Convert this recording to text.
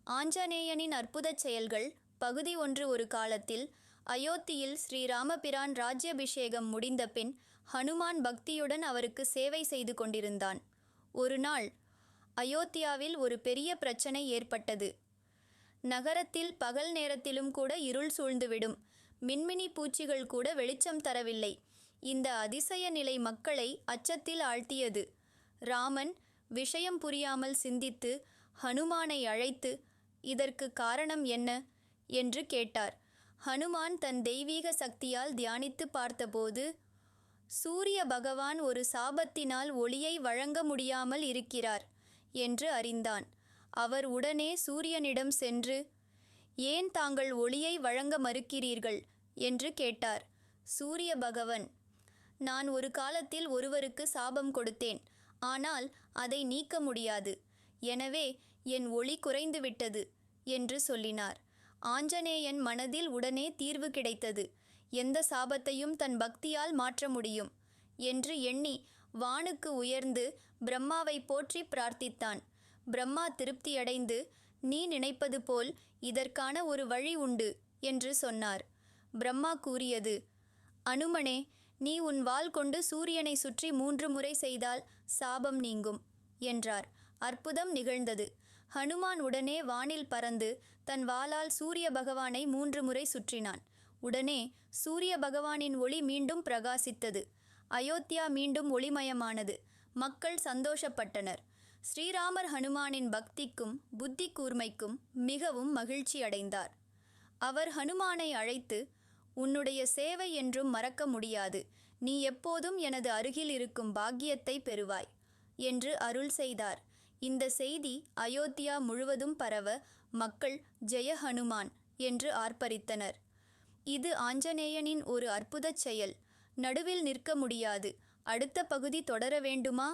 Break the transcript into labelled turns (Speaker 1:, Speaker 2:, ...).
Speaker 1: ஆஞ்சநேயனின் அற்புதச் செயல்கள் பகுதி 1. ஒரு காலத்தில் அயோத்தியில் ஸ்ரீராமபிரான் ராஜ்யபிஷேகம் முடிந்தபின் ஹனுமான் பக்தியுடன் அவருக்கு சேவை செய்து கொண்டிருந்தான். ஒரு நாள் அயோத்தியாவில் ஒரு பெரிய பிரச்சனை ஏற்பட்டது. நகரத்தில் பகல் நேரத்திலும் கூட இருள் சூழ்ந்துவிடும். மின்மினி பூச்சிகள் கூட வெளிச்சம் தரவில்லை. இந்த அதிசய நிலை மக்களை அச்சத்தில் ஆழ்த்தியது. ராமன் விஷயம் புரியாமல் சிந்தித்து ஹனுமானை அழைத்து, இதற்கு காரணம் என்ன என்று கேட்டார். ஹனுமான் தன் தெய்வீக சக்தியால் தியானித்து பார்த்தபோது, சூரிய பகவான் ஒரு சாபத்தினால் ஒளியை வழங்க முடியாமல் இருக்கிறார் என்று அறிந்தான். அவர் உடனே சூரியனிடம் சென்று, ஏன் தாங்கள் ஒளியை வழங்க மறுக்கிறீர்கள் என்று கேட்டார். சூரிய பகவன், நான் ஒரு காலத்தில் ஒருவருக்கு சாபம் கொடுத்தேன், ஆனால் அதை நீக்க முடியாது. எனவே என் ஒளி குறைந்துவிட்டது என்று சொல்லினார். ஆஞ்சநேயன் மனதில் உடனே தீர்வு கிடைத்தது. எந்த சாபத்தையும் தன் பக்தியால் மாற்ற முடியும் என்று எண்ணி வானுக்கு உயர்ந்து பிரம்மாவை போற்றி பிரார்த்தித்தான். பிரம்மா திருப்தியடைந்து, நீ நினைப்பது போல் இதற்கான ஒரு வழி உண்டு என்று சொன்னார். பிரம்மா கூறியது, அனுமனே, நீ உன் வாள் கொண்டு சூரியனை சுற்றி 3 முறை செய்தால் சாபம் நீங்கும் என்றார். அற்புதம் நிகழ்ந்தது. ஹனுமான் உடனே வானில் பறந்து தன் வாளால் சூரிய பகவானை 3 முறை சுற்றினான். உடனே சூரிய பகவானின் ஒளி மீண்டும் பிரகாசித்தது. அயோத்தியா மீண்டும் ஒளிமயமானது. மக்கள் சந்தோஷப்பட்டனர். ஸ்ரீராமர் ஹனுமானின் பக்திக்கும் புத்தி கூர்மைக்கும் மிகவும் மகிழ்ச்சி அடைந்தார். அவர் ஹனுமானை அழைத்து, உன்னுடைய சேவை என்றும் மறக்க முடியாது. நீ எப்போதும் எனது அருகில் இருக்கும் பாக்கியத்தை பெறுவாய் என்று அருள் செய்தார். இந்த செய்தி அயோத்தியா முழுவதும் பரவ மக்கள் ஜெய ஹனுமான் என்று ஆர்ப்பரித்தனர். இது ஆஞ்சநேயனின் ஒரு அற்புதச் செயல். நடுவில் நிற்க முடியாது. அடுத்த பகுதி தொடர வேண்டுமா?